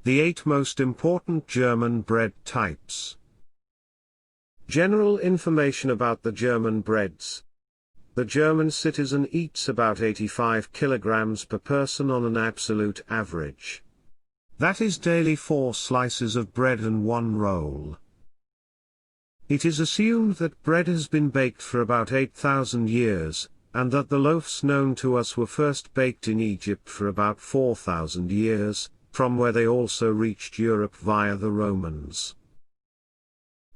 The 8 most important German bread types. General information about the German breads. The German citizen eats about 85 kilograms per person on an absolute average. That is daily 4 slices of bread and 1 roll. It is assumed that bread has been baked for about 8,000 years, and that the loaves known to us were first baked in Egypt for about 4,000 years, from where they also reached Europe via the Romans.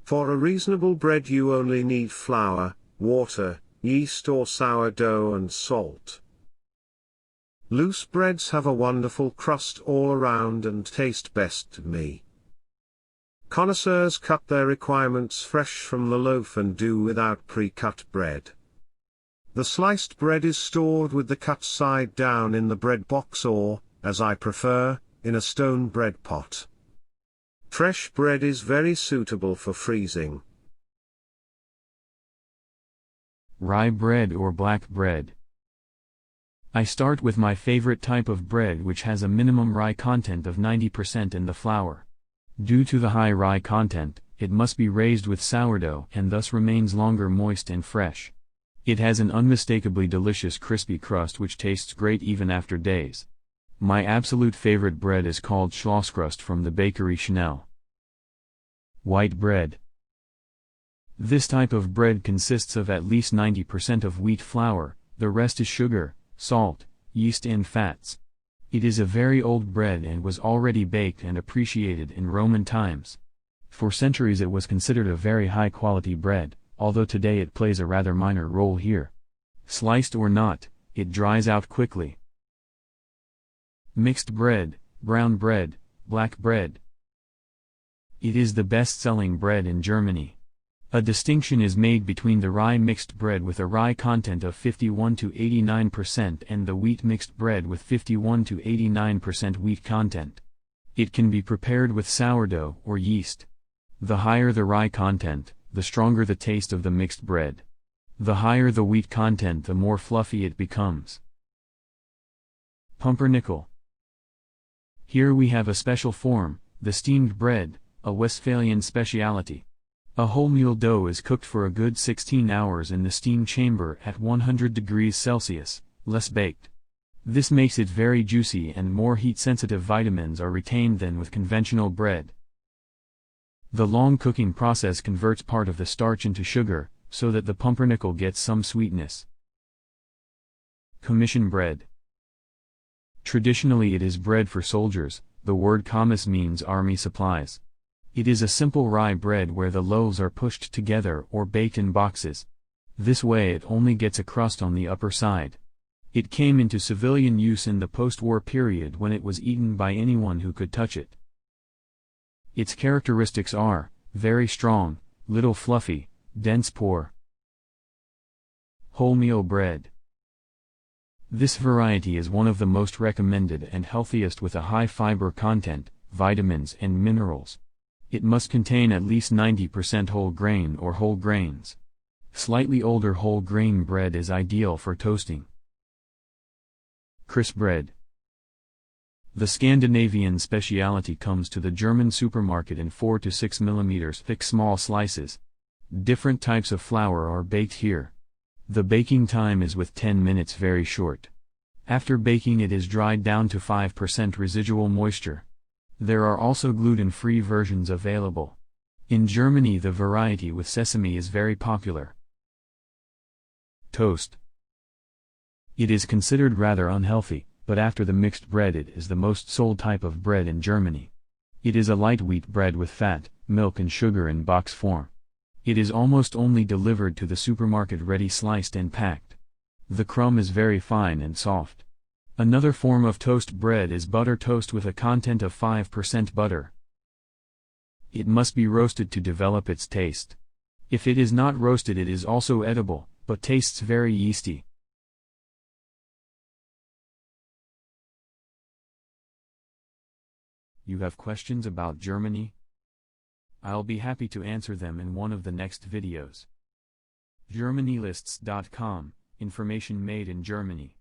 For a reasonable bread you only need flour, water, yeast or sourdough and salt. Loose breads have a wonderful crust all around and taste best to me. Connoisseurs cut their requirements fresh from the loaf and do without pre-cut bread. The sliced bread is stored with the cut side down in the bread box or, as I prefer, in a stone bread pot. Fresh bread is very suitable for freezing. Rye bread or black bread. I start with my favorite type of bread, which has a minimum rye content of 90% in the flour. Due to the high rye content, it must be raised with sourdough and thus remains longer moist and fresh. It has an unmistakably delicious crispy crust which tastes great even after days. My absolute favorite bread is called Schlosskrust from the bakery Schnell. White bread. This type of bread consists of at least 90% of wheat flour, the rest is sugar, salt, yeast and fats. It is a very old bread and was already baked and appreciated in Roman times. For centuries it was considered a very high quality bread, although today it plays a rather minor role here. Sliced or not, it dries out quickly. Mixed bread, brown bread, black bread. It is the best-selling bread in Germany. A distinction is made between the rye mixed bread with a rye content of 51 to 89% and the wheat mixed bread with 51 to 89% wheat content. It can be prepared with sourdough or yeast. The higher the rye content, the stronger the taste of the mixed bread. The higher the wheat content, the more fluffy it becomes. Pumpernickel. Here we have a special form, the steamed bread, a Westphalian speciality. A wholemeal dough is cooked for a good 16 hours in the steam chamber at 100 degrees Celsius, less baked. This makes it very juicy and more heat-sensitive vitamins are retained than with conventional bread. The long cooking process converts part of the starch into sugar, so that the pumpernickel gets some sweetness. Commission bread. Traditionally it is bread for soldiers, the word commis means army supplies. It is a simple rye bread where the loaves are pushed together or baked in boxes. This way it only gets a crust on the upper side. It came into civilian use in the post-war period when it was eaten by anyone who could touch it. Its characteristics are, very strong, little fluffy, dense pore. Wholemeal bread. This variety is one of the most recommended and healthiest with a high fiber content, vitamins and minerals. It must contain at least 90% whole grain or whole grains. Slightly older whole grain bread is ideal for toasting. Cripsbread. The Scandinavian specialty comes to the German supermarket in 4 to 6 mm thick small slices. Different types of flour are baked here. The baking time is with 10 minutes very short. After baking it is dried down to 5% residual moisture. There are also gluten-free versions available. In Germany the variety with sesame is very popular. Toast. It is considered rather unhealthy, but after the mixed bread it is the most sold type of bread in Germany. It is a light wheat bread with fat, milk and sugar in box form. It is almost only delivered to the supermarket ready sliced and packed. The crumb is very fine and soft. Another form of toast bread is butter toast with a content of 5% butter. It must be roasted to develop its taste. If it is not roasted it is also edible, but tastes very yeasty. You have questions about Germany? I'll be happy to answer them in one of the next videos. GermanyLists.com, information made in Germany.